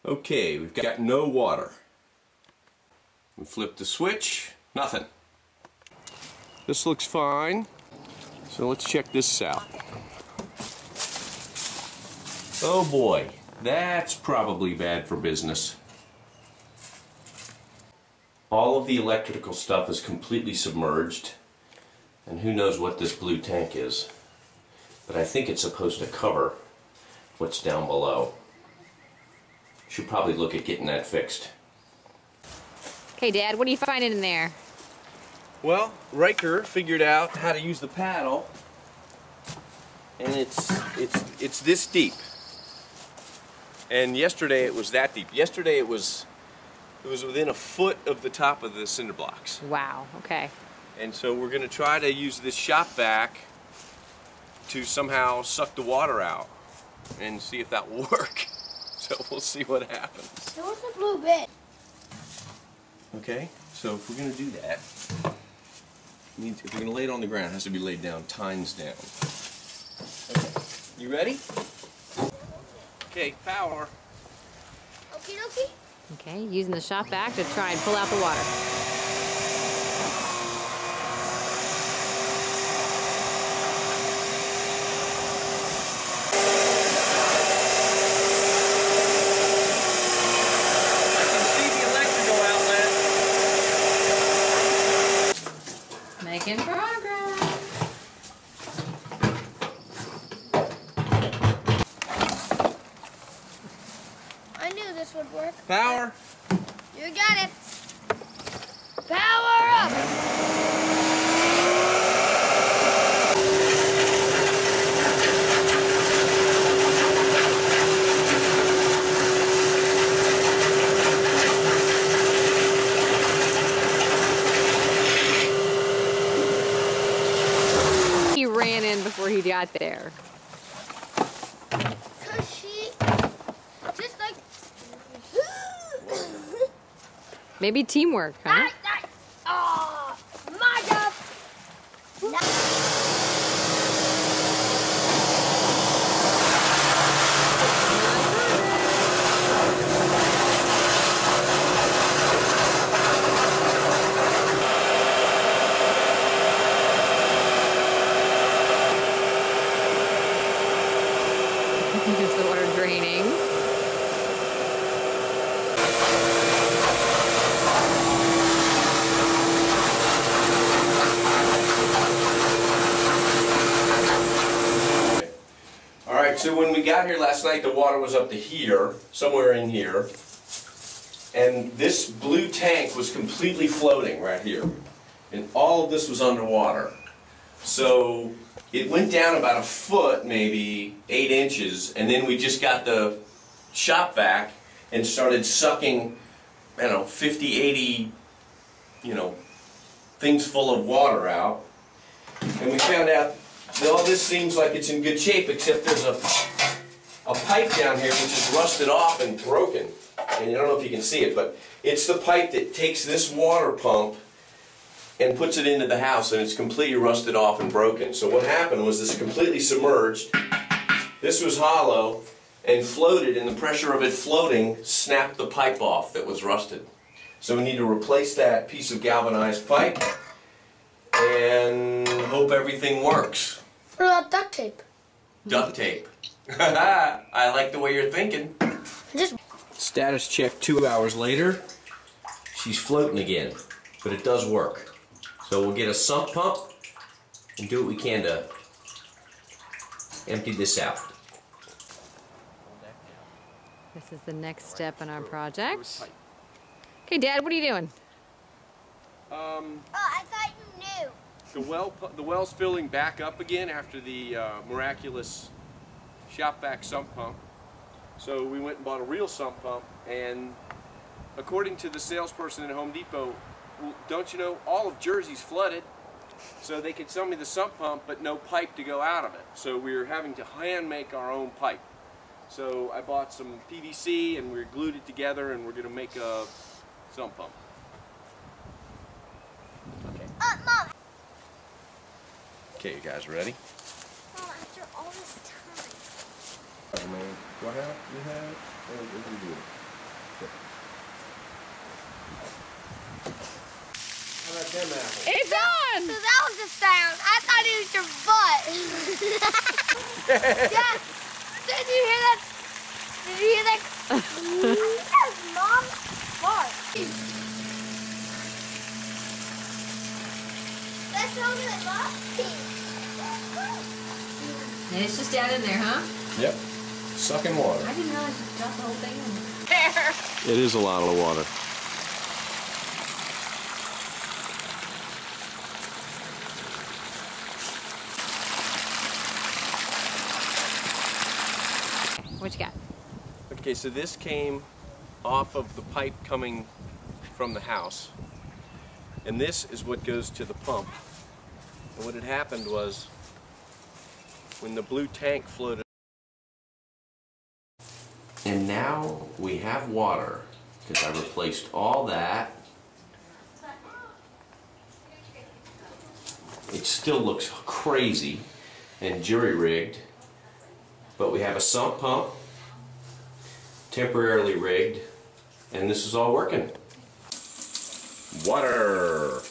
Okay, we've got no water. We flip the switch, nothing. This looks fine, so let's check this out. Oh boy, that's probably bad for business. All of the electrical stuff is completely submerged, and who knows what this blue tank is. But I think it's supposed to cover what's down below. Should probably look at getting that fixed. Okay, Dad, what are you finding in there? Well, Riker figured out how to use the paddle, and it's this deep. And yesterday it was that deep. Yesterday it was within a foot of the top of the cinder blocks. Wow, okay. And so we're going to try to use this shop vac to somehow suck the water out and see if that will work. So we'll see what happens. So what's the blue bit? Okay, so if we're going to do that, if we're going to lay it on the ground, it has to be laid down, tines down. Okay, you ready? Okay, power. Okie dokie. Okay, using the shop vac to try and pull out the water. I can see the electrical outlet. Making progress. I knew this would work. Power. You got it. Power up. He ran in before he got there. Cause she just like Maybe teamwork, huh? Oh, my job. Just the water draining. Alright, so when we got here last night, the water was up to here, somewhere in here. And this blue tank was completely floating right here. And all of this was underwater. So it went down about a foot, maybe 8 inches, and then we just got the shop vac and started sucking, I don't know, 50, 80, things full of water out. And we found out that all this seems like it's in good shape, except there's a pipe down here which is rusted off and broken. And I don't know if you can see it, but it's the pipe that takes this water pump and puts it into the house, and it's completely rusted off and broken. So what happened was this completely submerged, this was hollow and floated, and the pressure of it floating snapped the pipe off that was rusted. So we need to replace that piece of galvanized pipe and hope everything works. What about duct tape? Duct tape. I like the way you're thinking. Just Status check 2 hours later. She's floating again, but it does work. So we'll get a sump pump and do what we can to empty this out. This is the next step in our project. Okay, Dad, what are you doing? oh, I thought you knew. The well's filling back up again after the miraculous shop vac sump pump. So we went and bought a real sump pump, and according to the salesperson at Home Depot, well, don't you know, all of Jersey's flooded, so they could sell me the sump pump but no pipe to go out of it. So we were having to hand make our own pipe. So I bought some PVC and we glued it together, and we're going to make a sump pump. Okay. Mom. Okay, you guys ready? Mom, after all this time. What happened? What did we do? them apples. It's on! So that was the sound. I thought it was your butt. Yeah. Did you hear that? Did you hear that? I think that's Mom's fart. Let's hold it at Mom's teeth. And it's just down in there, huh? Yep. Sucking water. I didn't realize you got the whole thing in there. It is a lot of water. What you got? Okay, so this came off of the pipe coming from the house. And this is what goes to the pump. And what had happened was, when the blue tank floated. And now we have water, because I replaced all that. It still looks crazy and jury-rigged, but we have a sump pump, temporarily rigged, and this is all working. Water!